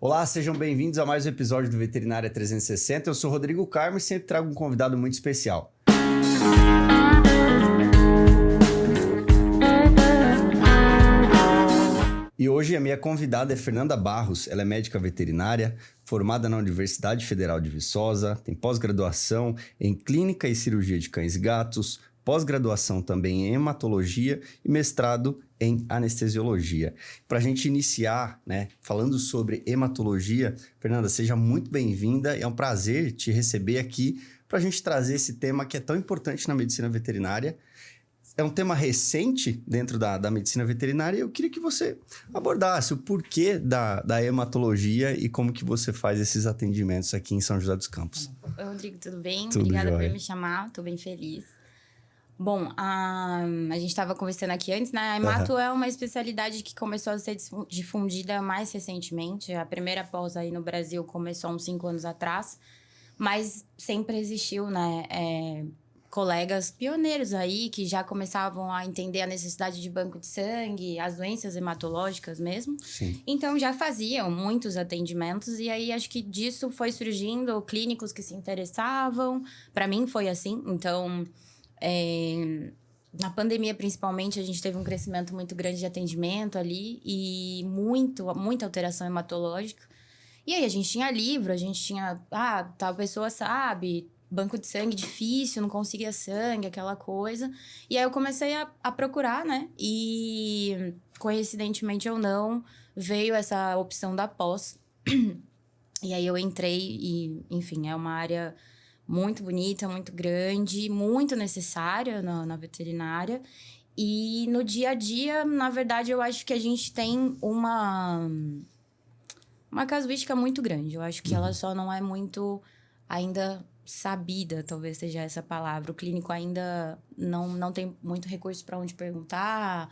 Olá, sejam bem-vindos a mais um episódio do Veterinária 360. Eu sou Rodrigo Carmo e sempre trago um convidado muito especial. E hoje a minha convidada é Fernanda Barros. Ela é médica veterinária, formada na Universidade Federal de Viçosa, tem pós-graduação em Clínica e Cirurgia de Cães e Gatos, pós-graduação também em hematologia e mestrado em anestesiologia. Para a gente iniciar, falando sobre hematologia, Fernanda, seja muito bem-vinda. É um prazer te receber aqui para a gente trazer esse tema que é tão importante na medicina veterinária. É um tema recente dentro da medicina veterinária e eu queria que você abordasse o porquê da hematologia e como que você faz esses atendimentos aqui em São José dos Campos. Oi, Rodrigo, tudo bem? Tudo Obrigada jóia. por me chamar, estou bem feliz. Bom, a gente estava conversando aqui antes, né? A hemato é uma especialidade que começou a ser difundida mais recentemente. A primeira pós aí no Brasil começou há uns 5 anos atrás, mas sempre existiu, colegas pioneiros aí que já começavam a entender a necessidade de banco de sangue, as doenças hematológicas mesmo. Sim. Então, já faziam muitos atendimentos e aí acho que disso foi surgindo clínicos que se interessavam. Para mim foi assim, então... na pandemia, principalmente, a gente teve um crescimento muito grande de atendimento ali e muita alteração hematológica. E aí, a gente tinha livro, a gente tinha... tal pessoa sabe... banco de sangue difícil, não conseguia sangue, aquela coisa. E aí eu comecei a procurar, né? E coincidentemente ou não, veio essa opção da pós. E aí eu entrei e, enfim, é uma área muito bonita, muito grande, muito necessária na veterinária. E no dia a dia, na verdade, eu acho que a gente tem uma casuística muito grande. Eu acho que ela só não é muito ainda... sabida, talvez seja essa palavra. O clínico ainda não tem muito recurso para onde perguntar.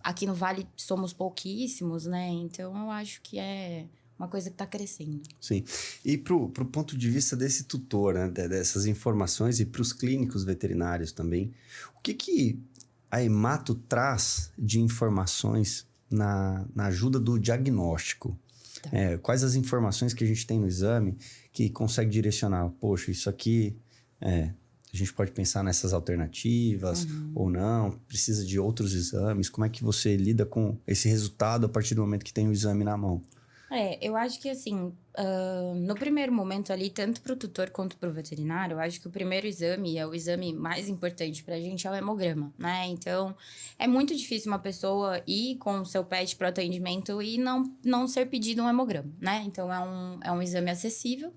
Aqui no Vale somos pouquíssimos, né? Então, eu acho que é uma coisa que está crescendo. Sim. E pro ponto de vista desse tutor, né? Dessas informações e para os clínicos veterinários também, o que a hemato traz de informações na ajuda do diagnóstico? Tá. Quais as informações que a gente tem no exame que consegue direcionar? Poxa, isso aqui, a gente pode pensar nessas alternativas ou não, precisa de outros exames. Como é que você lida com esse resultado a partir do momento que tem o exame na mão? Eu acho que assim, no primeiro momento ali, tanto para o tutor quanto para o veterinário, eu acho que o primeiro exame, é o exame mais importante para a gente, é o hemograma, né? Então, é muito difícil uma pessoa ir com o seu pet para o atendimento e não ser pedido um hemograma, né? Então, é um exame acessível.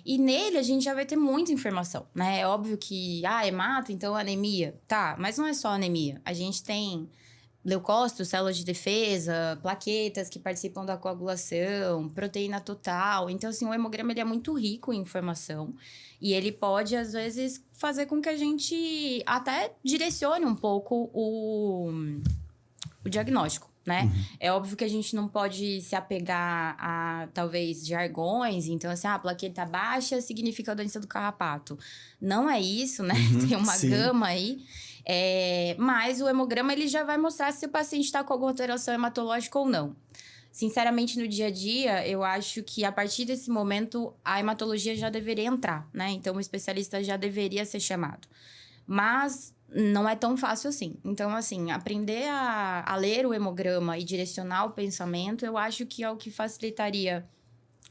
E nele a gente já vai ter muita informação, né? É óbvio que, hemato, então anemia. Tá, mas não é só anemia. A gente tem leucócitos, células de defesa, plaquetas que participam da coagulação, proteína total. Então, assim, o hemograma ele é muito rico em informação. E ele pode, às vezes, fazer com que a gente até direcione um pouco o diagnóstico, né? É óbvio que a gente não pode se apegar a, talvez, jargões. Então, assim, a plaqueta baixa significa a doença do carrapato. Não é isso, né? Tem uma gama aí. Mas o hemograma, ele já vai mostrar se o paciente está com alguma alteração hematológica ou não. Sinceramente, no dia a dia, eu acho que a partir desse momento, a hematologia já deveria entrar, né? Então, o especialista já deveria ser chamado. Mas... não é tão fácil assim. Então, assim, aprender a ler o hemograma e direcionar o pensamento, eu acho que é o que facilitaria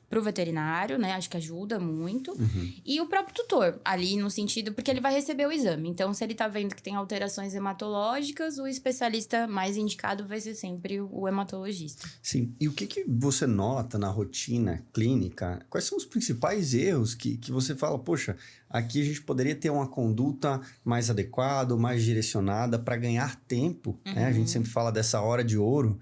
pro veterinário, né? Acho que ajuda muito. E o próprio tutor, ali no sentido... porque ele vai receber o exame. Então, se ele tá vendo que tem alterações hematológicas, o especialista mais indicado vai ser sempre o hematologista. Sim. E o que você nota na rotina clínica? Quais são os principais erros que você fala, poxa, aqui a gente poderia ter uma conduta mais adequada, mais direcionada para ganhar tempo, né? A gente sempre fala dessa hora de ouro,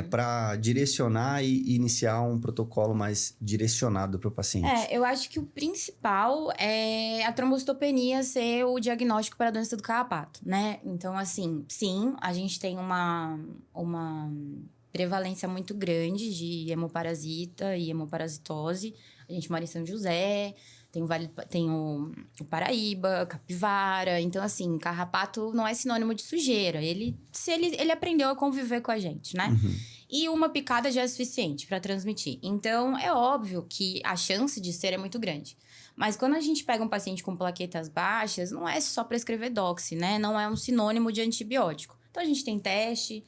para direcionar e iniciar um protocolo mais direcionado para o paciente. Eu acho que o principal é a trombocitopenia ser o diagnóstico para a doença do carrapato, né? Então, assim, sim, a gente tem uma prevalência muito grande de hemoparasita e hemoparasitose. A gente mora em São José, tem o Paraíba, Capivara. Então, assim, carrapato não é sinônimo de sujeira. Ele aprendeu a conviver com a gente, né? e uma picada já é suficiente para transmitir. Então, é óbvio que a chance de ser é muito grande. Mas quando a gente pega um paciente com plaquetas baixas, não é só prescrever doxy, né? Não é um sinônimo de antibiótico. Então, a gente tem teste.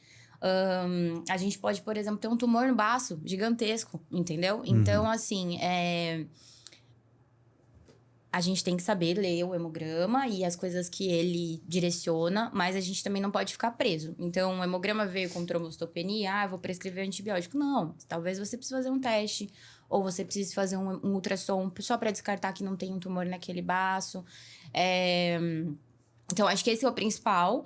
A gente pode, por exemplo, ter um tumor no baço gigantesco, entendeu? Então, assim, a gente tem que saber ler o hemograma e as coisas que ele direciona, mas a gente também não pode ficar preso. Então, o hemograma veio com trombocitopenia, eu vou prescrever antibiótico. Não, talvez você precise fazer um teste, ou você precise fazer um ultrassom só para descartar que não tem um tumor naquele baço. Então, acho que esse é o principal.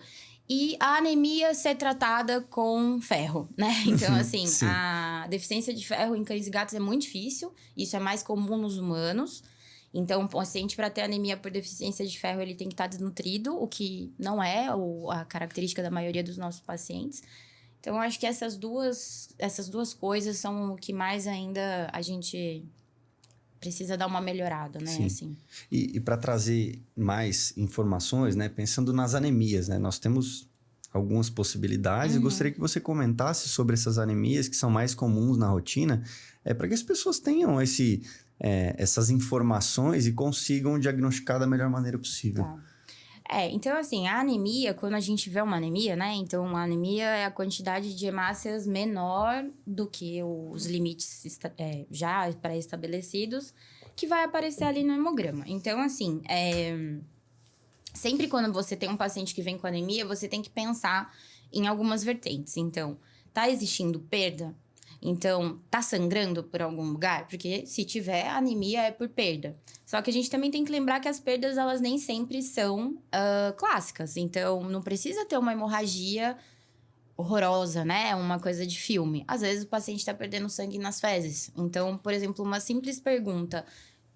E a anemia ser tratada com ferro, né? Então, assim, a deficiência de ferro em cães e gatos é muito difícil. Isso é mais comum nos humanos. Então, o paciente, para ter anemia por deficiência de ferro, ele tem que estar desnutrido, o que não é a característica da maioria dos nossos pacientes. Então, eu acho que essas duas coisas são o que mais ainda a gente precisa dar uma melhorada, né? Sim. Assim. E para trazer mais informações, né? Pensando nas anemias, né? Nós temos algumas possibilidades. Eu gostaria que você comentasse sobre essas anemias que são mais comuns na rotina, para que as pessoas tenham essas informações e consigam diagnosticar da melhor maneira possível. Tá. Então, assim, a anemia, quando a gente vê uma anemia, né? Então, a anemia é a quantidade de hemácias menor do que os limites já pré-estabelecidos, que vai aparecer ali no hemograma. Então, assim, sempre quando você tem um paciente que vem com anemia, você tem que pensar em algumas vertentes. Então, tá existindo perda? Então, tá sangrando por algum lugar? Porque se tiver anemia é por perda. Só que a gente também tem que lembrar que as perdas, elas nem sempre são clássicas. Então, não precisa ter uma hemorragia horrorosa, né? Uma coisa de filme. Às vezes, o paciente tá perdendo sangue nas fezes. Então, por exemplo, uma simples pergunta: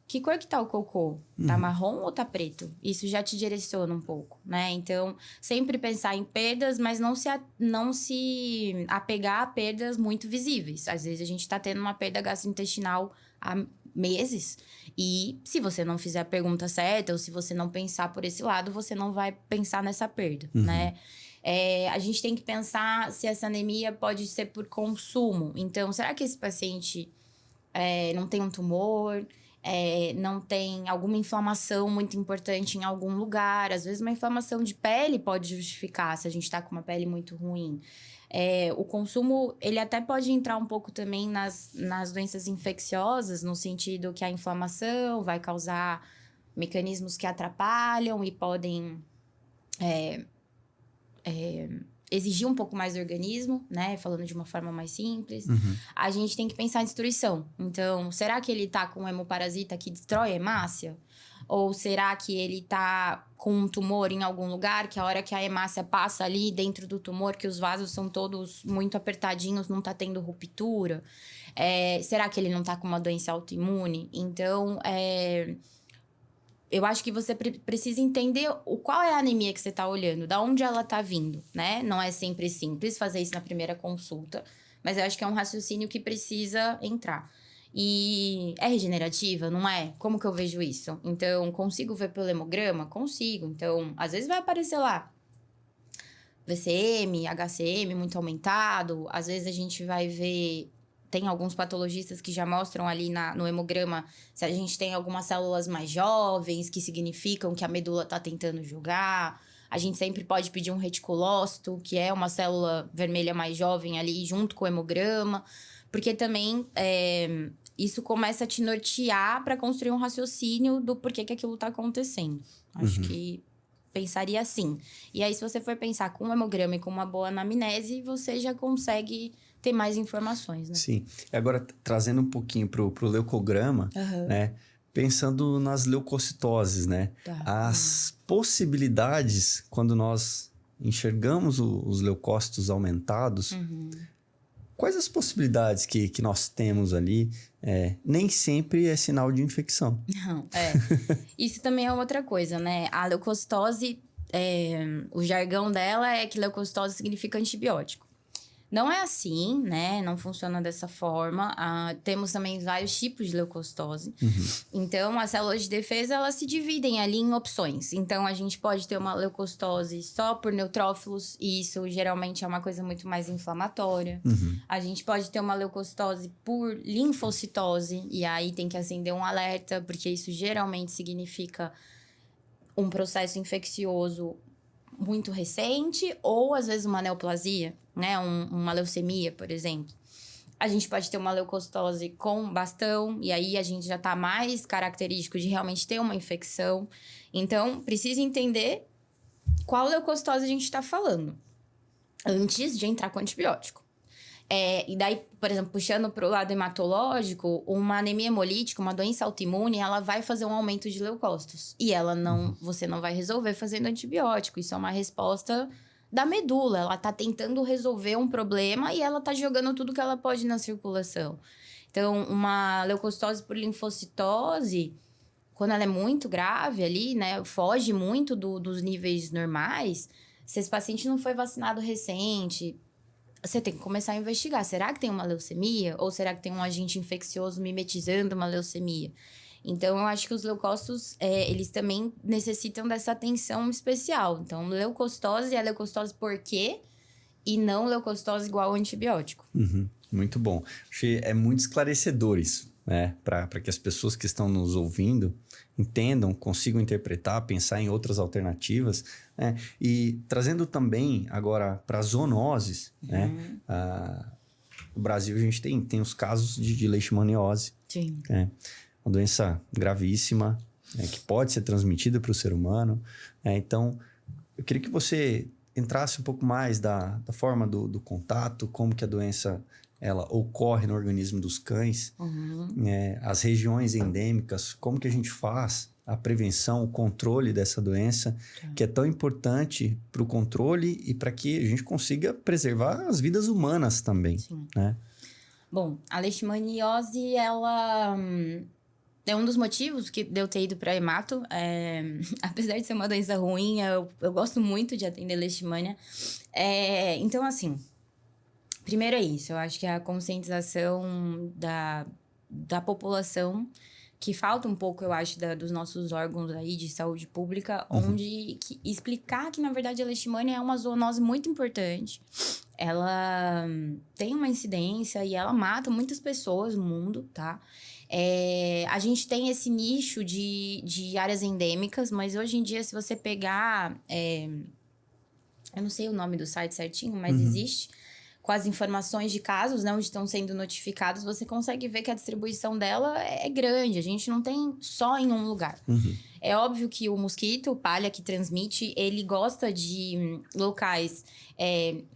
que cor que tá o cocô? Tá marrom ou tá preto? Isso já te direciona um pouco, né? Então, sempre pensar em perdas, mas não se apegar a perdas muito visíveis. Às vezes, a gente tá tendo uma perda gastrointestinal há meses e se você não fizer a pergunta certa ou se você não pensar por esse lado, você não vai pensar nessa perda, né? A gente tem que pensar se essa anemia pode ser por consumo. Então, será que esse paciente não tem um tumor? Não tem alguma inflamação muito importante em algum lugar? Às vezes uma inflamação de pele pode justificar se a gente tá com uma pele muito ruim. O consumo, ele até pode entrar um pouco também nas doenças infecciosas, no sentido que a inflamação vai causar mecanismos que atrapalham e podem exigir um pouco mais do organismo, né? Falando de uma forma mais simples. A gente tem que pensar em destruição. Então, será que ele tá com um hemoparasita que destrói a hemácia? Ou será que ele tá com um tumor em algum lugar, que a hora que a hemácia passa ali dentro do tumor, que os vasos são todos muito apertadinhos, não tá tendo ruptura? Será que ele não tá com uma doença autoimune? Então, eu acho que você precisa entender qual é a anemia que você tá olhando, da onde ela tá vindo, né? Não é sempre simples fazer isso na primeira consulta, mas eu acho que é um raciocínio que precisa entrar. E é regenerativa, não é? Como que eu vejo isso? Então, consigo ver pelo hemograma? Consigo. Então, às vezes vai aparecer lá VCM, HCM muito aumentado. Às vezes a gente vai ver... Tem alguns patologistas que já mostram ali no hemograma se a gente tem algumas células mais jovens, que significam que a medula está tentando jogar. A gente sempre pode pedir um reticulócito, que é uma célula vermelha mais jovem ali, junto com o hemograma. Porque também isso começa a te nortear para construir um raciocínio do porquê que aquilo está acontecendo. Acho que pensaria assim. E aí, se você for pensar com um hemograma e com uma boa anamnese, você já consegue ter mais informações, né? Sim. Agora, trazendo um pouquinho pro leucograma, né? Pensando nas leucocitoses, né? As possibilidades, quando nós enxergamos os leucócitos aumentados, quais as possibilidades que nós temos ali? Nem sempre é sinal de infecção. Não, Isso também é outra coisa, né? A leucocitose, o jargão dela é que leucocitose significa antibiótico. Não é assim, né? Não funciona dessa forma. Temos também vários tipos de leucocitose. Então, as células de defesa, elas se dividem ali em opções. Então, a gente pode ter uma leucocitose só por neutrófilos, e isso geralmente é uma coisa muito mais inflamatória. A gente pode ter uma leucocitose por linfocitose, e aí tem que acender um alerta, porque isso geralmente significa um processo infeccioso muito recente, ou às vezes uma neoplasia, né? Uma leucemia, por exemplo. A gente pode ter uma leucocitose com bastão, e aí a gente já tá mais característico de realmente ter uma infecção. Então, precisa entender qual leucocitose a gente tá falando antes de entrar com antibiótico. E daí, por exemplo, puxando para o lado hematológico, uma anemia hemolítica, uma doença autoimune, ela vai fazer um aumento de leucócitos. E você não vai resolver fazendo antibiótico. Isso é uma resposta da medula. Ela tá tentando resolver um problema e ela tá jogando tudo que ela pode na circulação. Então, uma leucocitose por linfocitose, quando ela é muito grave ali, né, foge muito dos níveis normais, se esse paciente não foi vacinado recente, você tem que começar a investigar. Será que tem uma leucemia? Ou será que tem um agente infeccioso mimetizando uma leucemia? Então, eu acho que os leucócitos, eles também necessitam dessa atenção especial. Então, leucocitose é leucocitose por quê? E não leucocitose igual ao antibiótico. Muito bom. Achei é muito esclarecedor isso, né? Para que as pessoas que estão nos ouvindo entendam, consigam interpretar, pensar em outras alternativas, né? E trazendo também agora para as zoonoses, né? No Brasil a gente tem os casos de leishmaniose. Sim. Uma doença gravíssima, que pode ser transmitida para o ser humano. Então, eu queria que você entrasse um pouco mais da forma do contato, como que a doença ela ocorre no organismo dos cães, as regiões endêmicas, como que a gente faz a prevenção, o controle dessa doença, que é tão importante para o controle e para que a gente consiga preservar as vidas humanas também. Sim. Né? Bom, a leishmaniose, ela é um dos motivos de eu ter ido para hemato. Apesar de ser uma doença ruim, eu gosto muito de atender leishmania. Então, assim, primeiro é isso. Eu acho que é a conscientização da população, que falta um pouco, eu acho, dos nossos órgãos aí de saúde pública, explicar que, na verdade, a leishmania é uma zoonose muito importante. Ela tem uma incidência e ela mata muitas pessoas no mundo, tá? A gente tem esse nicho de áreas endêmicas, mas hoje em dia, se você pegar... eu não sei o nome do site certinho, mas existe... Com as informações de casos, né, onde estão sendo notificados, você consegue ver que a distribuição dela é grande. A gente não tem só em um lugar. É óbvio que o mosquito, o palha que transmite, ele gosta de locais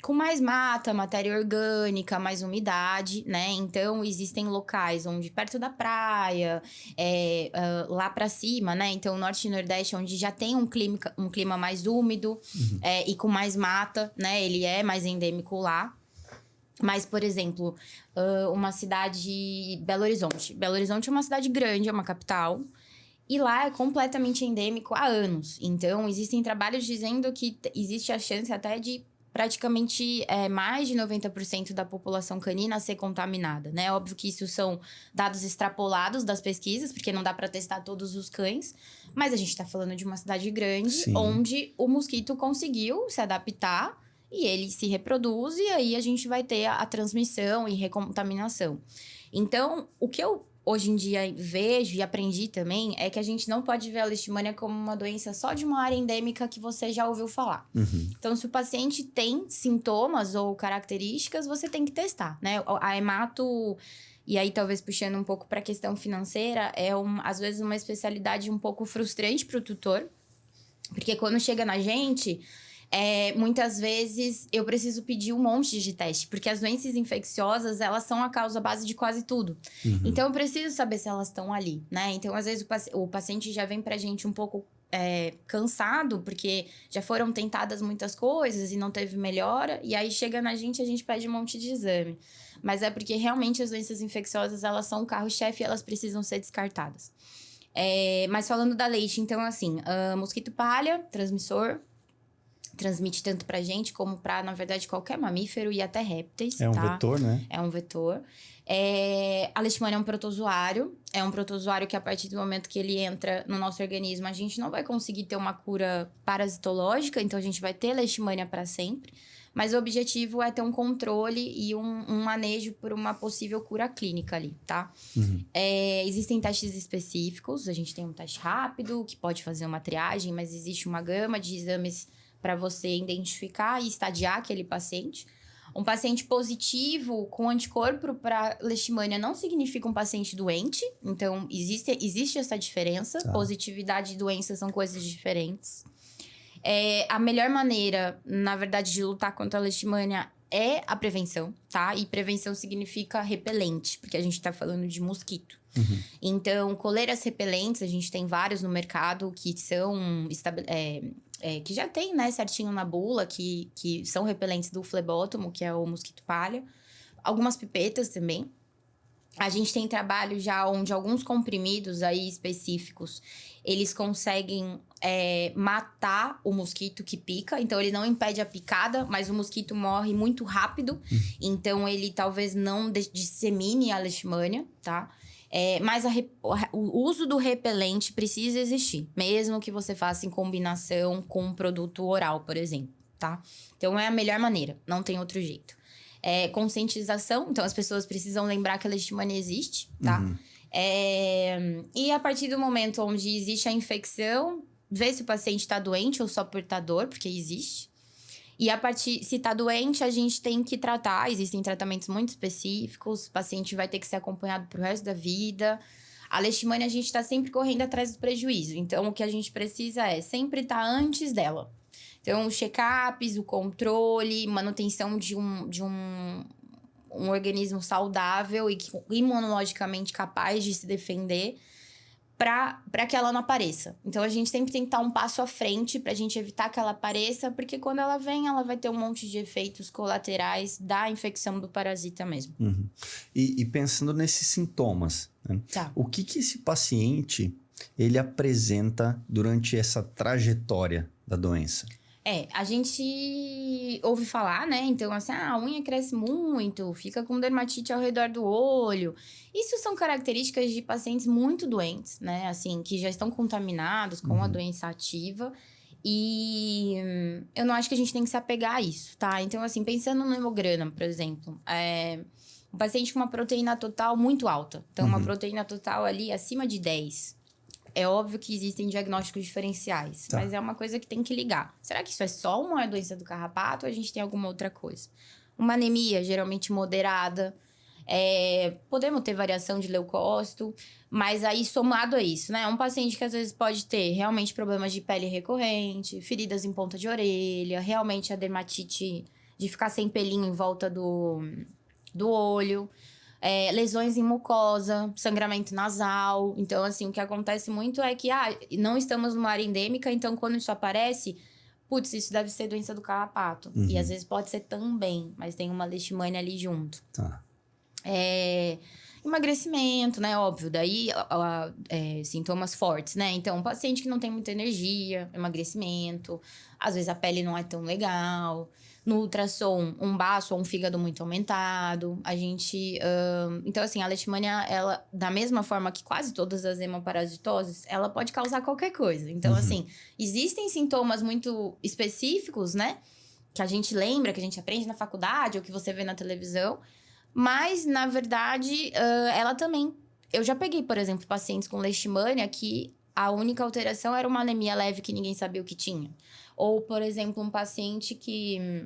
com mais mata, matéria orgânica, mais umidade, né? Então, existem locais onde perto da praia, lá pra cima, né? Então, norte e nordeste, onde já tem um clima mais úmido e com mais mata, né? Ele é mais endêmico lá. Mas, por exemplo, uma cidade... Belo Horizonte. Belo Horizonte é uma cidade grande, é uma capital. E lá é completamente endêmico há anos. Então, existem trabalhos dizendo que existe a chance até de praticamente mais de 90% da população canina ser contaminada, né? Óbvio que isso são dados extrapolados das pesquisas, porque não dá para testar todos os cães. Mas a gente está falando de uma cidade grande, Sim. onde o mosquito conseguiu se adaptar e ele se reproduz, e aí a gente vai ter a transmissão e recontaminação. Então, o que eu hoje em dia vejo e aprendi também é que a gente não pode ver a leishmania como uma doença só de uma área endêmica que você já ouviu falar. Então, se o paciente tem sintomas ou características, você tem que testar, né? A hemato... E aí, talvez puxando um pouco para a questão financeira, às vezes uma especialidade um pouco frustrante para o tutor, porque quando chega na gente... muitas vezes eu preciso pedir um monte de teste, porque as doenças infecciosas, elas são a causa base de quase tudo. Então, eu preciso saber se elas estão ali, né? Então, às vezes, o paciente já vem pra gente um pouco cansado, porque já foram tentadas muitas coisas e não teve melhora, e aí chega na gente, a gente pede um monte de exame. Mas é porque realmente as doenças infecciosas, elas são o carro-chefe e elas precisam ser descartadas. Mas falando da leite, então, assim, mosquito palha, transmissor. transmite tanto pra gente como pra, na verdade, qualquer mamífero e até répteis, É um tá? vetor, né? É um vetor. A leishmania é um protozoário. É um protozoário que, a partir do momento que ele entra no nosso organismo, a gente não vai conseguir ter uma cura parasitológica, então a gente vai ter leishmania para sempre. Mas o objetivo é ter um controle e um manejo por uma possível cura clínica ali, tá? Existem testes específicos. A gente tem um teste rápido, que pode fazer uma triagem, mas existe uma gama de exames para você identificar e estadiar aquele paciente. Um paciente positivo com anticorpo para leishmania não significa um paciente doente. Então, existe essa diferença. Tá. Positividade e doença são coisas diferentes. A melhor maneira, na verdade, de lutar contra a leishmania é a prevenção, tá? E prevenção significa repelente, porque a gente tá falando de mosquito. Então, coleiras repelentes, a gente tem vários no mercado que são... que já tem, né, certinho na bula, que são repelentes do flebótomo, que é o mosquito palha. Algumas pipetas também. A gente tem trabalho já onde alguns comprimidos aí específicos, eles conseguem matar o mosquito que pica. Então, ele não impede a picada, mas o mosquito morre muito rápido. Então, ele talvez não dissemine a leishmania, tá? Mas o uso do repelente precisa existir, mesmo que você faça em combinação com um produto oral, por exemplo, tá? Então, é a melhor maneira, não tem outro jeito. Conscientização, então as pessoas precisam lembrar que a leishmania existe, tá? E a partir do momento onde existe a infecção, ver se o paciente está doente ou só portador, porque existe. E se tá doente, a gente tem que tratar. Existem tratamentos muito específicos. O paciente vai ter que ser acompanhado pro resto da vida. A leishmania, a gente tá sempre correndo atrás do prejuízo. Então, o que a gente precisa é sempre estar antes dela. Então, os check-ups, o controle, manutenção de um organismo saudável e imunologicamente capaz de se defender para que ela não apareça. Então, a gente sempre tem que estar um passo à frente pra gente evitar que ela apareça, porque quando ela vem, ela vai ter um monte de efeitos colaterais da infecção do parasita mesmo. E pensando nesses sintomas, né? Tá. O que esse paciente, ele apresenta durante essa trajetória da doença? A gente ouve falar, né? Então, assim, a unha cresce muito, fica com dermatite ao redor do olho. Isso são características de pacientes muito doentes, né? Assim, que já estão contaminados com a doença ativa. E eu não acho que a gente tem que se apegar a isso, tá? Então, assim, pensando no hemograma, por exemplo, um paciente com uma proteína total muito alta. Então, uma proteína total ali acima de 10. É óbvio que existem diagnósticos diferenciais, mas é uma coisa que tem que ligar. Será que isso é só uma doença do carrapato ou a gente tem alguma outra coisa? Uma anemia, geralmente moderada. Podemos ter variação de leucócito, mas aí somado a isso, né? Um paciente que às vezes pode ter realmente problemas de pele recorrente, feridas em ponta de orelha, realmente a dermatite de ficar sem pelinho em volta do olho. Lesões em mucosa, sangramento nasal. Então, assim, o que acontece muito é que não estamos numa área endêmica, então quando isso aparece, putz, isso deve ser doença do carrapato. E às vezes pode ser também, mas tem uma leishmania ali junto. Tá. Emagrecimento, né? Óbvio, daí sintomas fortes, né? Então, um paciente que não tem muita energia, emagrecimento, às vezes a pele não é tão legal. No ultrassom, um baço ou um fígado muito aumentado. A gente... então, assim, a leishmania, ela, da mesma forma que quase todas as hemoparasitoses, ela pode causar qualquer coisa. Então, assim, existem sintomas muito específicos, né? Que a gente lembra, que a gente aprende na faculdade ou que você vê na televisão. Mas, na verdade, ela também... Eu já peguei, por exemplo, pacientes com leishmania que a única alteração era uma anemia leve que ninguém sabia o que tinha. Ou, por exemplo, um paciente que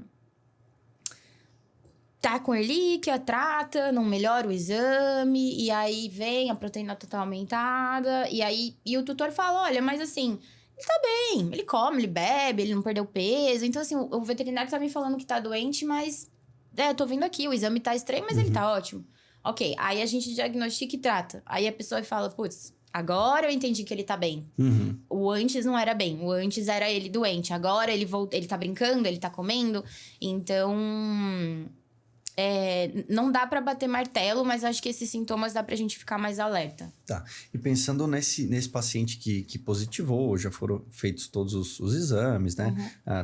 tá com erlíquia, trata, não melhora o exame, e aí vem a proteína total aumentada, e o tutor fala, olha, mas assim, ele tá bem, ele come, ele bebe, ele não perdeu peso. Então, assim, o veterinário tá me falando que tá doente, mas... tô vendo aqui, o exame tá estranho, mas ele tá ótimo. Ok, aí a gente diagnostica e trata. Aí a pessoa fala, putz, agora eu entendi que ele tá bem. O antes não era bem, o antes era ele doente. Agora ele tá brincando, ele tá comendo. Então, não dá pra bater martelo, mas acho que esses sintomas dá pra gente ficar mais alerta. Tá. E pensando nesse paciente que positivou, já foram feitos todos os exames, né?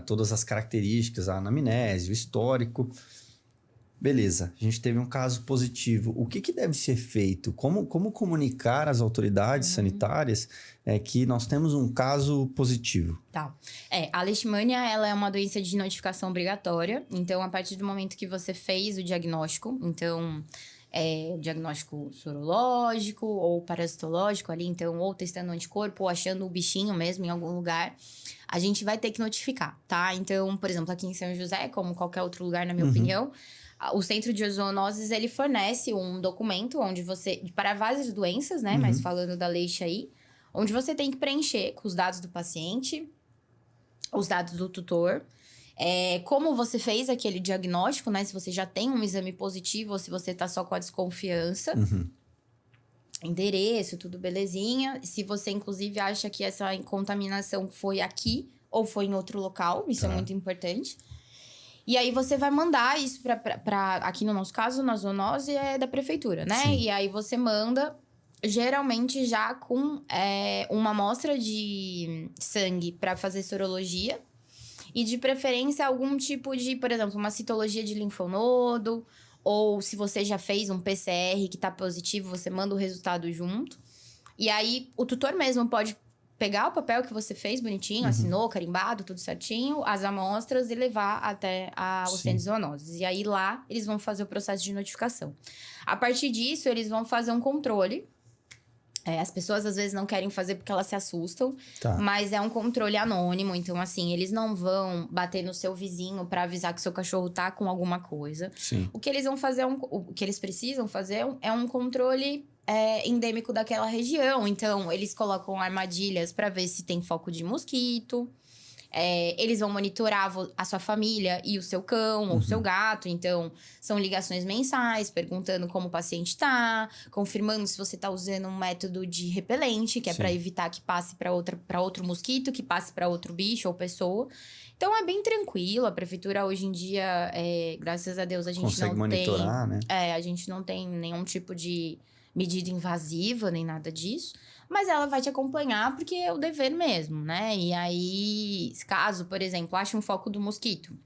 Todas as características, a anamnese, o histórico. Beleza, a gente teve um caso positivo. O que deve ser feito? Como comunicar às autoridades sanitárias que nós temos um caso positivo? Tá. A leishmania, ela é uma doença de notificação obrigatória. Então, a partir do momento que você fez o diagnóstico, então, o diagnóstico sorológico ou parasitológico ali, então, ou testando anticorpo ou achando o bichinho mesmo em algum lugar, a gente vai ter que notificar, tá? Então, por exemplo, aqui em São José, como qualquer outro lugar, na minha opinião, o Centro de Zoonoses, ele fornece um documento onde você... para várias doenças, né? Mas falando da leixa aí, onde você tem que preencher com os dados do paciente, os dados do tutor, como você fez aquele diagnóstico, né? Se você já tem um exame positivo ou se você tá só com a desconfiança. Endereço, tudo belezinha. Se você, inclusive, acha que essa contaminação foi aqui ou foi em outro local, isso é muito importante. E aí, você vai mandar isso pra aqui no nosso caso, na zoonose, é da prefeitura, né? Sim. E aí, você manda, geralmente, já com uma amostra de sangue pra fazer sorologia. E, de preferência, algum tipo de, por exemplo, uma citologia de linfonodo. Ou se você já fez um PCR que tá positivo, você manda o resultado junto. E aí, o tutor mesmo pode pegar o papel que você fez bonitinho, assinou, carimbado, tudo certinho, as amostras e levar até o centro de zoonoses. E aí, lá, eles vão fazer o processo de notificação. A partir disso, eles vão fazer um controle. As pessoas, às vezes, não querem fazer porque elas se assustam. Tá. Mas é um controle anônimo. Então, assim, eles não vão bater no seu vizinho pra avisar que seu cachorro tá com alguma coisa. Sim. O que eles vão fazer, o que eles precisam fazer é um controle endêmico daquela região. Então, eles colocam armadilhas pra ver se tem foco de mosquito. Eles vão monitorar a sua família e o seu cão ou o seu gato. Então, são ligações mensais, perguntando como o paciente tá, confirmando se você tá usando um método de repelente, que é para evitar que passe para outro mosquito, que passe para outro bicho ou pessoa. Então, é bem tranquilo. A prefeitura, hoje em dia, graças a Deus, a gente consegue não monitorar, tem... né? a gente não tem nenhum tipo de medida invasiva, nem nada disso. Mas ela vai te acompanhar porque é o dever mesmo, né? E aí, caso, por exemplo, ache um foco do mosquito,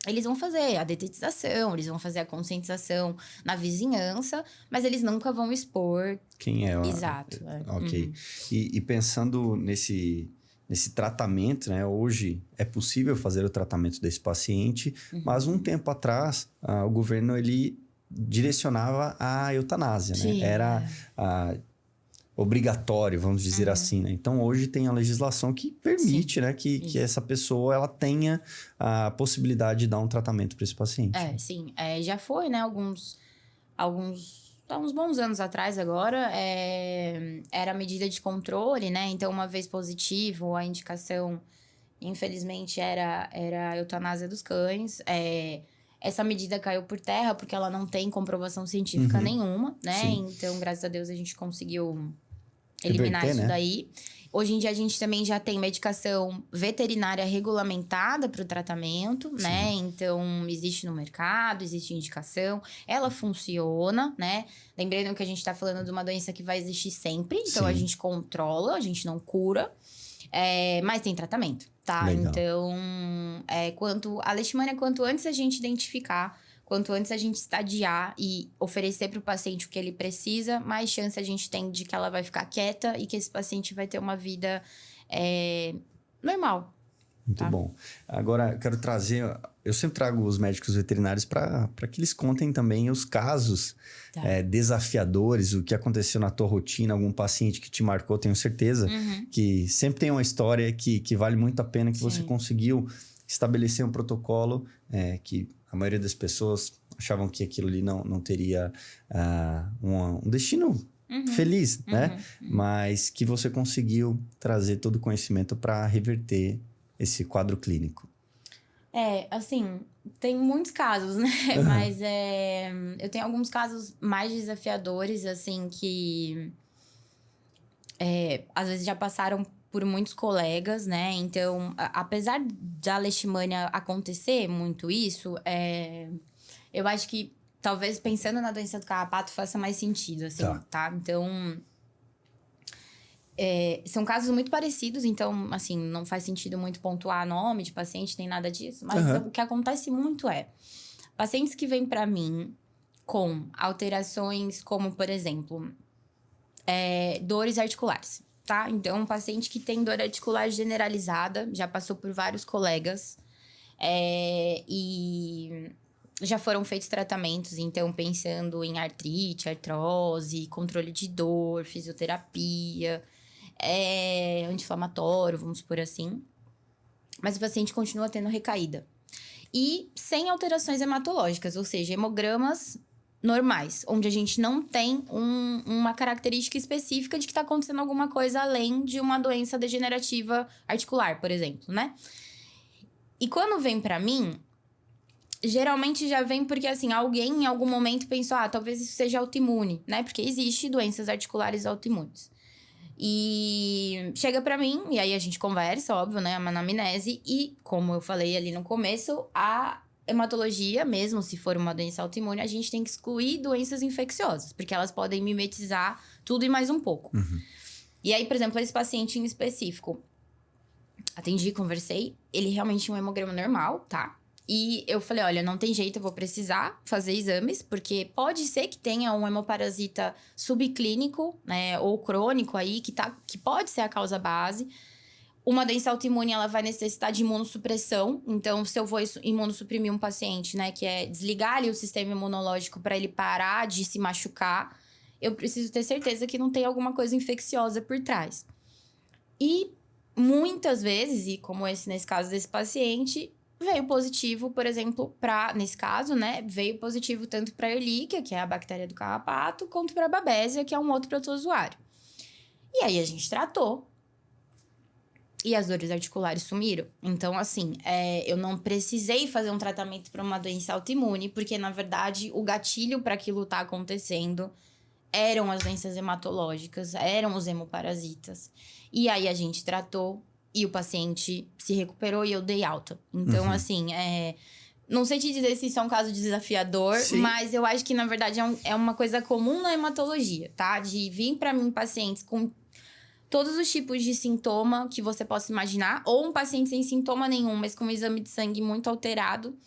eles vão fazer a detetização, eles vão fazer a conscientização na vizinhança, mas eles nunca vão expor. Quem é? Exato. Ok. E pensando nesse tratamento, né? Hoje é possível fazer o tratamento desse paciente, mas um tempo atrás, o governo, ele direcionava a eutanásia, Sim, né? Era obrigatório, vamos dizer assim, né? Então, hoje tem a legislação que permite, né? Que essa pessoa, ela tenha a possibilidade de dar um tratamento para esse paciente. Sim. Já foi, né? Há uns bons anos atrás agora, era a medida de controle, né? Então, uma vez positivo, a indicação, infelizmente, era a eutanásia dos cães. Essa medida caiu por terra porque ela não tem comprovação científica nenhuma, né? Sim. Então, graças a Deus, a gente conseguiu eliminar Reverter, isso né? daí. Hoje em dia, a gente também já tem medicação veterinária regulamentada para o tratamento, né? Então, existe no mercado, existe indicação. Ela funciona, né? Lembrando que a gente está falando de uma doença que vai existir sempre. Então, a gente controla, a gente não cura. Mas tem tratamento, tá? Legal. Então, a leishmania, quanto antes a gente identificar, quanto antes a gente estadiar e oferecer para o paciente o que ele precisa, mais chance a gente tem de que ela vai ficar quieta e que esse paciente vai ter uma vida normal. Muito bom. Agora, eu quero trazer... Eu sempre trago os médicos veterinários para que eles contem também os casos desafiadores, o que aconteceu na tua rotina, algum paciente que te marcou. Tenho certeza que sempre tem uma história que vale muito a pena, que você conseguiu estabelecer um protocolo que a maioria das pessoas achavam que aquilo ali não teria um destino feliz, né? Mas que você conseguiu trazer todo o conhecimento para reverter esse quadro clínico. Assim, tem muitos casos, né? Mas eu tenho alguns casos mais desafiadores, assim, que às vezes já passaram por muitos colegas, né? Então, apesar da leishmania acontecer muito isso, eu acho que talvez pensando na doença do carrapato faça mais sentido, assim, tá? Então, são casos muito parecidos, então, assim, não faz sentido muito pontuar nome de paciente, nem nada disso. Mas o que acontece muito pacientes que vêm pra mim com alterações como, por exemplo, dores articulares, tá? Então, um paciente que tem dor articular generalizada, já passou por vários colegas, e já foram feitos tratamentos, então, pensando em artrite, artrose, controle de dor, fisioterapia, anti-inflamatório, vamos supor assim. Mas o paciente continua tendo recaída. E sem alterações hematológicas, ou seja, hemogramas normais, onde a gente não tem uma característica específica de que está acontecendo alguma coisa além de uma doença degenerativa articular, por exemplo, né? E quando vem pra mim, geralmente já vem porque, assim, alguém em algum momento pensou, talvez isso seja autoimune, né? Porque existe doenças articulares autoimunes. E chega pra mim, e aí a gente conversa, óbvio, né? Uma anamnese. E, como eu falei ali no começo, a hematologia, mesmo se for uma doença autoimune, a gente tem que excluir doenças infecciosas, porque elas podem mimetizar tudo e mais um pouco. E aí, por exemplo, esse paciente em específico, atendi, conversei, ele realmente tinha um hemograma normal, tá? E eu falei, olha, não tem jeito, eu vou precisar fazer exames, porque pode ser que tenha um hemoparasita subclínico, né, ou crônico aí, que pode ser a causa base. Uma doença autoimune, ela vai necessitar de imunossupressão. Então, se eu vou imunossuprimir um paciente, né, que é desligar ali o sistema imunológico para ele parar de se machucar, eu preciso ter certeza que não tem alguma coisa infecciosa por trás. E muitas vezes, e como nesse caso desse paciente, veio positivo, por exemplo, nesse caso, né, veio positivo tanto para Ehrlichia, que é a bactéria do carrapato, quanto para Babesia, que é um outro protozoário. E aí a gente tratou. E as dores articulares sumiram. Então, assim, eu não precisei fazer um tratamento para uma doença autoimune, porque, na verdade, o gatilho para aquilo estar acontecendo eram as doenças hematológicas, eram os hemoparasitas. E aí a gente tratou e o paciente se recuperou e eu dei alta. Então, assim, não sei te dizer se isso é um caso desafiador, mas eu acho que, na verdade, é uma coisa comum na hematologia, tá? De vir para mim pacientes com todos os tipos de sintoma que você possa imaginar, ou um paciente sem sintoma nenhum, mas com um exame de sangue muito alterado.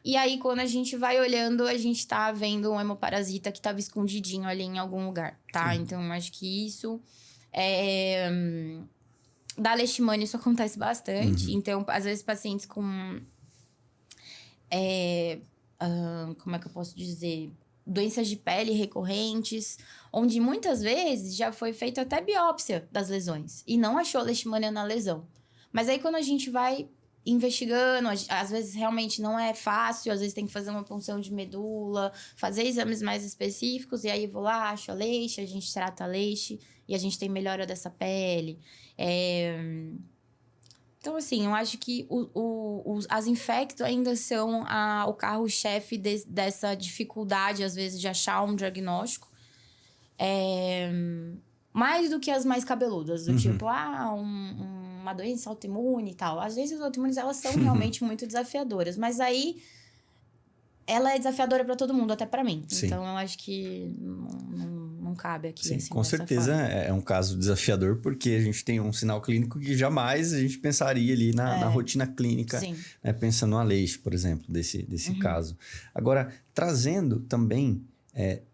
E aí, quando a gente vai olhando, a gente tá vendo um hemoparasita que tava escondidinho ali em algum lugar, tá? Então, eu acho que isso da leishmania, isso acontece bastante. Então, às vezes, pacientes com... como é que eu posso dizer? Doenças de pele recorrentes, onde muitas vezes já foi feita até biópsia das lesões e não achou leishmania na lesão. Mas aí quando a gente vai investigando, às vezes realmente não é fácil, às vezes tem que fazer uma punção de medula, fazer exames mais específicos, e aí vou lá, acho a leixe, a gente trata a leixe e a gente tem melhora dessa pele. Então, assim, eu acho que as infecto ainda são o carro-chefe dessa dificuldade, às vezes, de achar um diagnóstico. Mais do que as mais cabeludas, do tipo, uma doença autoimune e tal. Às vezes, as autoimunes, elas são realmente muito desafiadoras. Mas aí, ela é desafiadora para todo mundo, até para mim. Sim. Então, eu acho que não cabe aqui. Sim, assim, com certeza é um caso desafiador, porque a gente tem um sinal clínico que jamais a gente pensaria ali na rotina clínica, né, pensando no leixe, por exemplo, desse caso. Agora, trazendo também,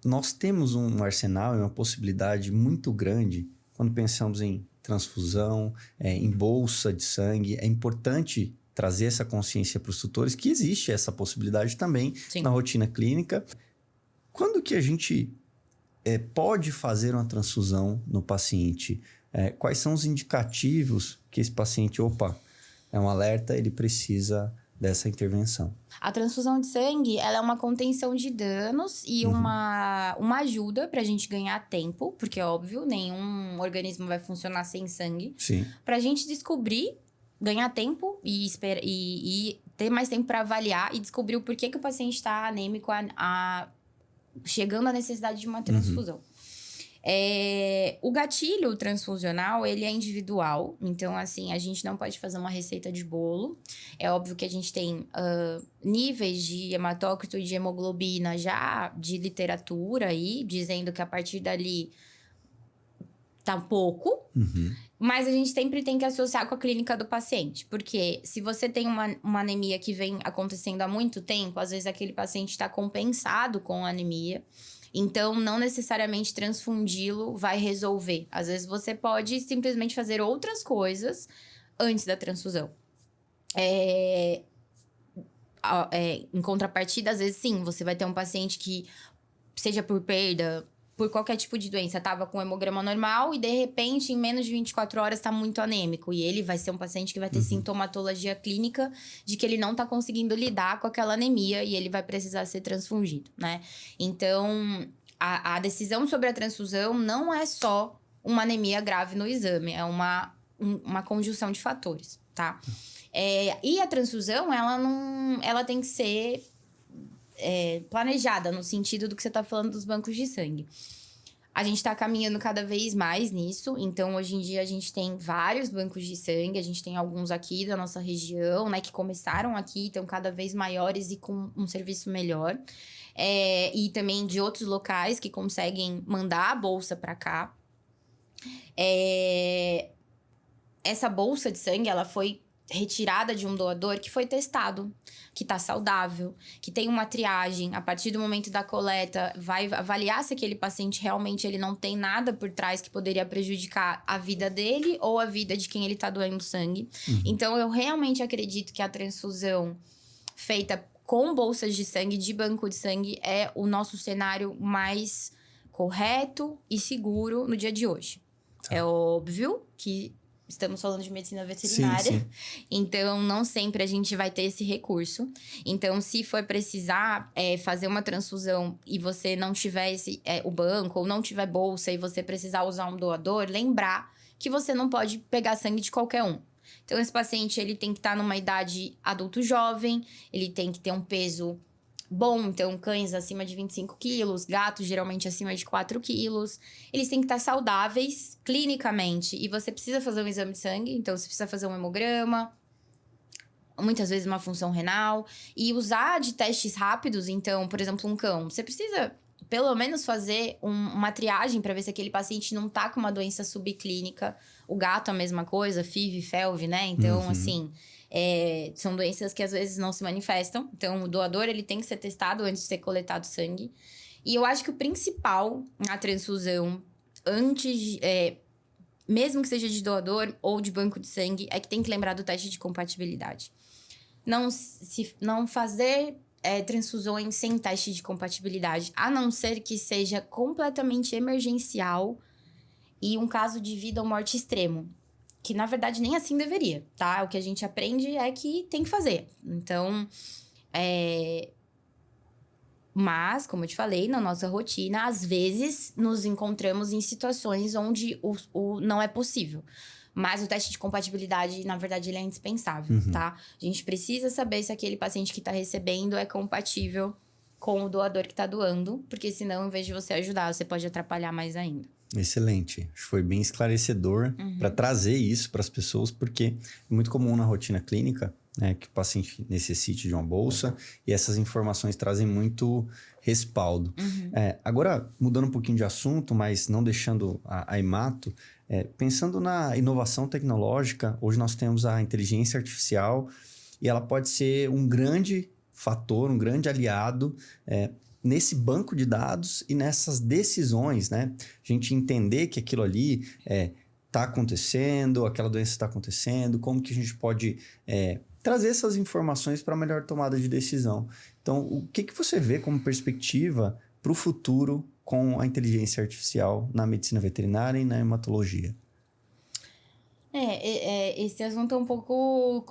nós temos um arsenal e uma possibilidade muito grande quando pensamos em transfusão, em bolsa de sangue. É importante trazer essa consciência para os tutores que existe essa possibilidade também na rotina clínica. Quando que a gente pode fazer uma transfusão no paciente? Quais são os indicativos que esse paciente, é um alerta, ele precisa dessa intervenção? A transfusão de sangue, ela é uma contenção de danos e uma ajuda pra gente ganhar tempo, porque, óbvio, nenhum organismo vai funcionar sem sangue. Sim. Pra gente descobrir, ganhar tempo e ter mais tempo pra avaliar e descobrir o porquê que o paciente tá anêmico chegando à necessidade de uma transfusão. O gatilho transfusional, ele é individual. Então, assim, a gente não pode fazer uma receita de bolo. É óbvio que a gente tem níveis de hematócrito e de hemoglobina já de literatura aí, dizendo que a partir dali tá pouco. Mas a gente sempre tem que associar com a clínica do paciente. Porque se você tem uma anemia que vem acontecendo há muito tempo, às vezes aquele paciente está compensado com a anemia. Então, não necessariamente transfundi-lo vai resolver. Às vezes, você pode simplesmente fazer outras coisas antes da transfusão. Em contrapartida, às vezes, sim, você vai ter um paciente que, seja por perda, por qualquer tipo de doença, estava com hemograma normal e, de repente, em menos de 24 horas, está muito anêmico. E ele vai ser um paciente que vai ter sintomatologia clínica de que ele não está conseguindo lidar com aquela anemia e ele vai precisar ser transfundido, né? Então, a decisão sobre a transfusão não é só uma anemia grave no exame, é uma conjunção de fatores, tá? E a transfusão, ela tem que ser planejada, no sentido do que você está falando dos bancos de sangue. A gente está caminhando cada vez mais nisso. Então, hoje em dia, a gente tem vários bancos de sangue. A gente tem alguns aqui da nossa região, né? Que começaram aqui, estão cada vez maiores e com um serviço melhor. E também de outros locais que conseguem mandar a bolsa para cá. Essa bolsa de sangue, ela foi retirada de um doador que foi testado, que tá saudável, que tem uma triagem. A partir do momento da coleta, vai avaliar se aquele paciente realmente ele não tem nada por trás que poderia prejudicar a vida dele ou a vida de quem ele tá doando sangue. Então, eu realmente acredito que a transfusão feita com bolsas de sangue, de banco de sangue, é o nosso cenário mais correto e seguro no dia de hoje. É óbvio que estamos falando de medicina veterinária, sim. Então não sempre a gente vai ter esse recurso. Então, se for precisar fazer uma transfusão e você não tiver o banco ou não tiver bolsa e você precisar usar um doador, lembrar que você não pode pegar sangue de qualquer um. Então, esse paciente ele tem que estar numa idade adulto jovem, ele tem que ter um peso bom, então cães acima de 25 quilos, gatos geralmente acima de 4 quilos. Eles têm que estar saudáveis clinicamente e você precisa fazer um exame de sangue, então você precisa fazer um hemograma, muitas vezes uma função renal, e usar de testes rápidos. Então, por exemplo, um cão, você precisa pelo menos fazer uma triagem para ver se aquele paciente não tá com uma doença subclínica. O gato, a mesma coisa, FIV, FeLV, né? Então, assim, são doenças que às vezes não se manifestam. Então, o doador, ele tem que ser testado antes de ser coletado sangue. E eu acho que o principal na transfusão, mesmo que seja de doador ou de banco de sangue, é que tem que lembrar do teste de compatibilidade. Não fazer transfusões sem teste de compatibilidade, a não ser que seja completamente emergencial e um caso de vida ou morte extremo. Que, na verdade, nem assim deveria, tá? O que a gente aprende é que tem que fazer. Então, mas, como eu te falei, na nossa rotina, às vezes nos encontramos em situações onde o não é possível. Mas o teste de compatibilidade, na verdade, ele é indispensável, tá? A gente precisa saber se aquele paciente que tá recebendo é compatível com o doador que tá doando. Porque senão, em vez de você ajudar, você pode atrapalhar mais ainda. Excelente. Acho que foi bem esclarecedor para trazer isso para as pessoas, porque é muito comum na rotina clínica, né, que o paciente necessite de uma bolsa e essas informações trazem muito respaldo. Agora, mudando um pouquinho de assunto, mas não deixando a hemato, pensando na inovação tecnológica, hoje nós temos a inteligência artificial e ela pode ser um grande fator, um grande aliado nesse banco de dados e nessas decisões, né? A gente entender que aquilo ali está acontecendo, aquela doença está acontecendo, como que a gente pode trazer essas informações para a melhor tomada de decisão. Então, o que você vê como perspectiva para o futuro com a inteligência artificial na medicina veterinária e na hematologia? Esse assunto é um pouco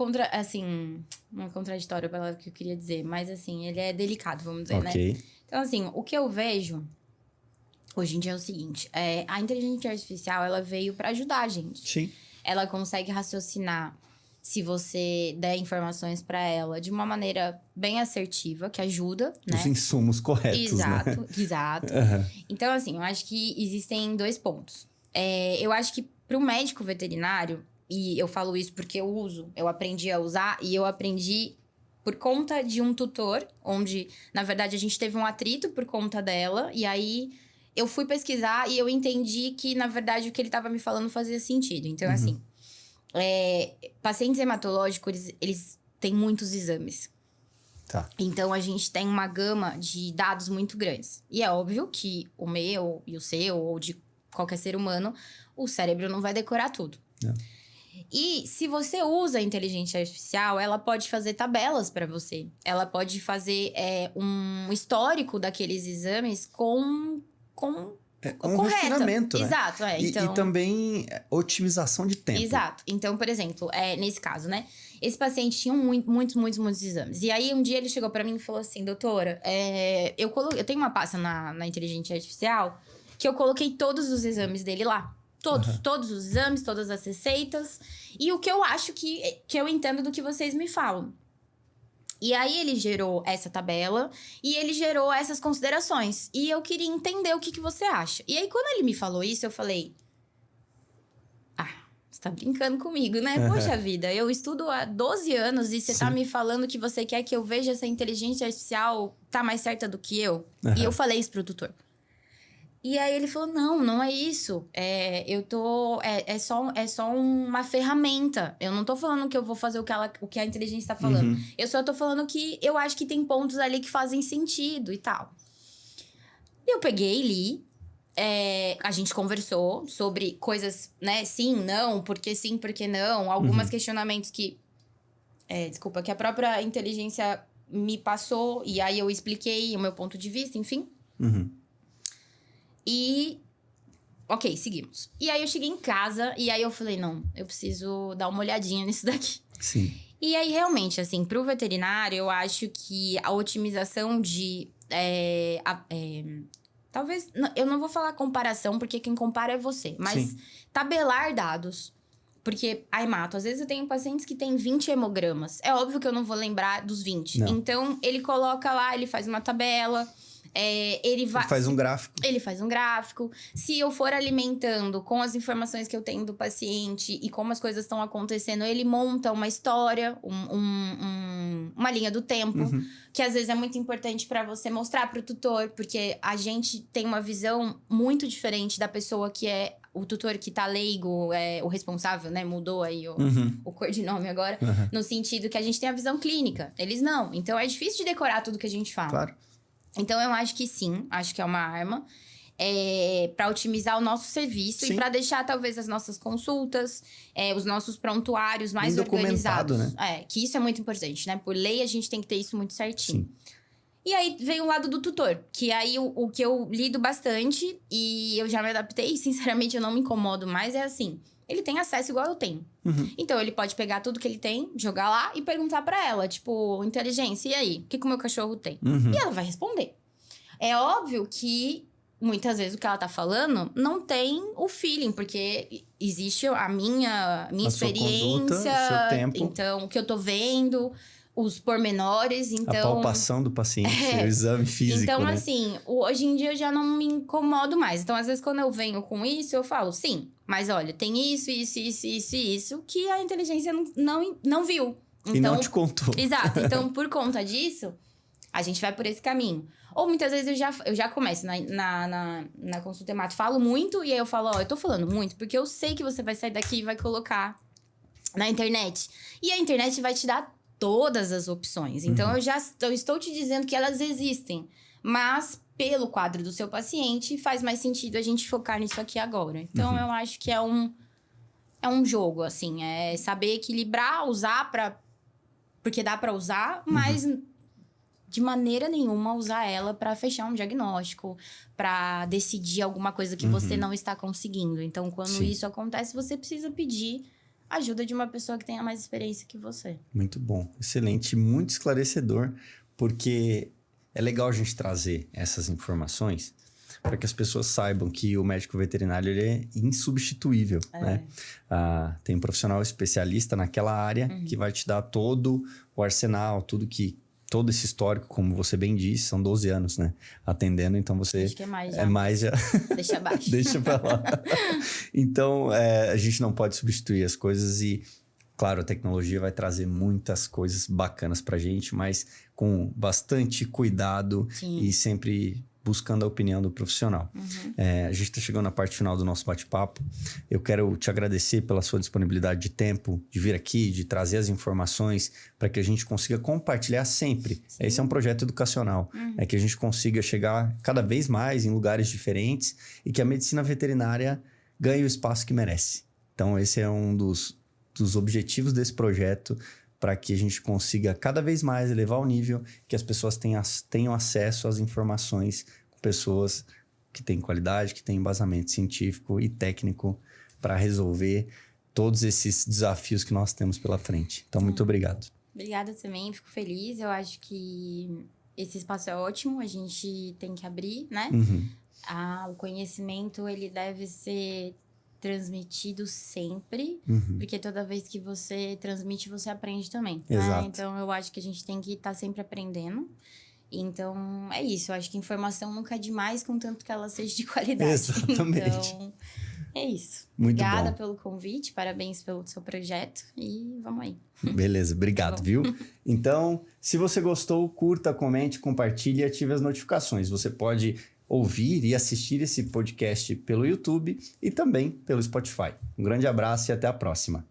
não é contraditório a palavra que eu queria dizer, mas assim, ele é delicado, vamos dizer, né? Então, assim, o que eu vejo hoje em dia é o seguinte, a inteligência artificial, ela veio para ajudar a gente. Sim. Ela consegue raciocinar se você der informações para ela de uma maneira bem assertiva, que ajuda, né? Os insumos corretos, Exato, né? exato. Então, assim, eu acho que existem 2 pontos. Eu acho que para o médico veterinário, e eu falo isso porque eu aprendi a usar, e eu aprendi por conta de um tutor, onde, na verdade, a gente teve um atrito por conta dela, e aí eu fui pesquisar e eu entendi que, na verdade, o que ele estava me falando fazia sentido. Então, assim, pacientes hematológicos, eles têm muitos exames. Tá. Então, a gente tem uma gama de dados muito grandes. E é óbvio que o meu e o seu, ou de qualquer ser humano, o cérebro não vai decorar tudo. Não. E se você usa a inteligência artificial, ela pode fazer tabelas para você. Ela pode fazer um histórico daqueles exames com Um correto. refinamento, né? Exato, então... E também otimização de tempo. Exato. Então, por exemplo, nesse caso, né? Esse paciente tinha muitos exames. E aí, um dia ele chegou pra mim e falou assim, doutora, eu tenho uma pasta na inteligência artificial que eu coloquei todos os exames dele lá. Todos os exames, todas as receitas. E o que eu acho que eu entendo do que vocês me falam. E aí, ele gerou essa tabela e ele gerou essas considerações. E eu queria entender o que você acha. E aí, quando ele me falou isso, eu falei... Você tá brincando comigo, né? Poxa vida, eu estudo há 12 anos e você tá me falando que você quer que eu veja essa inteligência artificial tá mais certa do que eu? E eu falei isso pro tutor. E aí ele falou, não é isso. É só uma ferramenta. Eu não tô falando que eu vou fazer o que a inteligência tá falando. Eu só tô falando que eu acho que tem pontos ali que fazem sentido e tal. Eu peguei e li. A gente conversou sobre coisas, né? Sim, não, por que não? Alguns questionamentos que... desculpa, que a própria inteligência me passou. E aí eu expliquei o meu ponto de vista, enfim. E... Ok, seguimos. E aí eu cheguei em casa e aí eu falei, não, eu preciso dar uma olhadinha nisso daqui. Sim. E aí, realmente, assim, pro veterinário, eu acho que a otimização de... talvez, eu não vou falar comparação, porque quem compara é você. Mas tabelar dados. Porque, Mato, às vezes eu tenho pacientes que têm 20 hemogramas. É óbvio que eu não vou lembrar dos 20. Não. Então, ele coloca lá, ele faz uma tabela... Ele faz um gráfico. Ele faz um gráfico. Se eu for alimentando com as informações que eu tenho do paciente e como as coisas estão acontecendo, ele monta uma história, uma linha do tempo, que às vezes é muito importante para você mostrar para o tutor, porque a gente tem uma visão muito diferente da pessoa que é o tutor que tá leigo, o responsável, né? Mudou aí o codinome agora, no sentido que a gente tem a visão clínica. Eles não. Então é difícil de decorar tudo que a gente fala. Claro. Então, eu acho que sim, acho que é uma arma para otimizar o nosso serviço e para deixar, talvez, as nossas consultas, os nossos prontuários mais organizados. Né? Que isso é muito importante, né? Por lei, a gente tem que ter isso muito certinho. Sim. E aí, vem o lado do tutor, que aí o que eu lido bastante e eu já me adaptei, sinceramente, eu não me incomodo mais, é assim... Ele tem acesso igual eu tenho. Então, ele pode pegar tudo que ele tem, jogar lá e perguntar pra ela. Tipo, inteligência, e aí? O que o meu cachorro tem? E ela vai responder. É óbvio que, muitas vezes, o que ela tá falando não tem o feeling. Porque existe a minha experiência. Sua conduta, seu tempo. Então, o que eu tô vendo... Os pormenores, então... A palpação do paciente, o exame físico, então, né? assim, hoje em dia eu já não me incomodo mais. Então, às vezes, quando eu venho com isso, eu falo, sim, mas olha, tem isso, que a inteligência não viu. Então, e não te contou. Exato. Então, por conta disso, a gente vai por esse caminho. Ou muitas vezes eu já começo na consulta Mato, falo muito, e aí eu falo, eu tô falando muito, porque eu sei que você vai sair daqui e vai colocar na internet. E a internet vai te dar todas as opções. Então, eu estou te dizendo que elas existem. Mas, pelo quadro do seu paciente, faz mais sentido a gente focar nisso aqui agora. Então, eu acho que é um jogo, assim. É saber equilibrar, usar porque dá para usar, mas de maneira nenhuma usar ela para fechar um diagnóstico, para decidir alguma coisa que você não está conseguindo. Então, quando isso acontece, você precisa pedir ajuda de uma pessoa que tenha mais experiência que você. Muito bom, excelente, muito esclarecedor, porque é legal a gente trazer essas informações, para que as pessoas saibam que o médico veterinário ele é insubstituível, né? Tem um profissional especialista naquela área que vai te dar todo o arsenal, todo esse histórico, como você bem disse, são 12 anos, né? Atendendo, então você... Acho que é mais já. É mais já... Deixa abaixo. Deixa pra lá. Então, a gente não pode substituir as coisas e, claro, a tecnologia vai trazer muitas coisas bacanas pra gente, mas com bastante cuidado e sempre buscando a opinião do profissional. A gente está chegando na parte final do nosso bate-papo. Eu quero te agradecer pela sua disponibilidade de tempo, de vir aqui, de trazer as informações para que a gente consiga compartilhar sempre. Sim. Esse é um projeto educacional, que a gente consiga chegar cada vez mais em lugares diferentes e que a medicina veterinária ganhe o espaço que merece. Então, esse é um dos objetivos desse projeto, para que a gente consiga cada vez mais elevar o nível, que as pessoas tenham acesso às informações com pessoas que têm qualidade, que têm embasamento científico e técnico para resolver todos esses desafios que nós temos pela frente. Então, muito obrigado. Obrigada também, fico feliz. Eu acho que esse espaço é ótimo, a gente tem que abrir, né? O conhecimento, ele deve ser transmitido sempre, porque toda vez que você transmite, você aprende também. Exato. Né? Então, eu acho que a gente tem que estar sempre aprendendo. Então, é isso. Eu acho que informação nunca é demais, contanto que ela seja de qualidade. Exatamente. Então, é isso. Muito Obrigada bom. Pelo convite, parabéns pelo seu projeto e vamos aí. Beleza, obrigado, viu? Então, se você gostou, curta, comente, compartilhe e ative as notificações. Você pode ouvir e assistir esse podcast pelo YouTube e também pelo Spotify. Um grande abraço e até a próxima.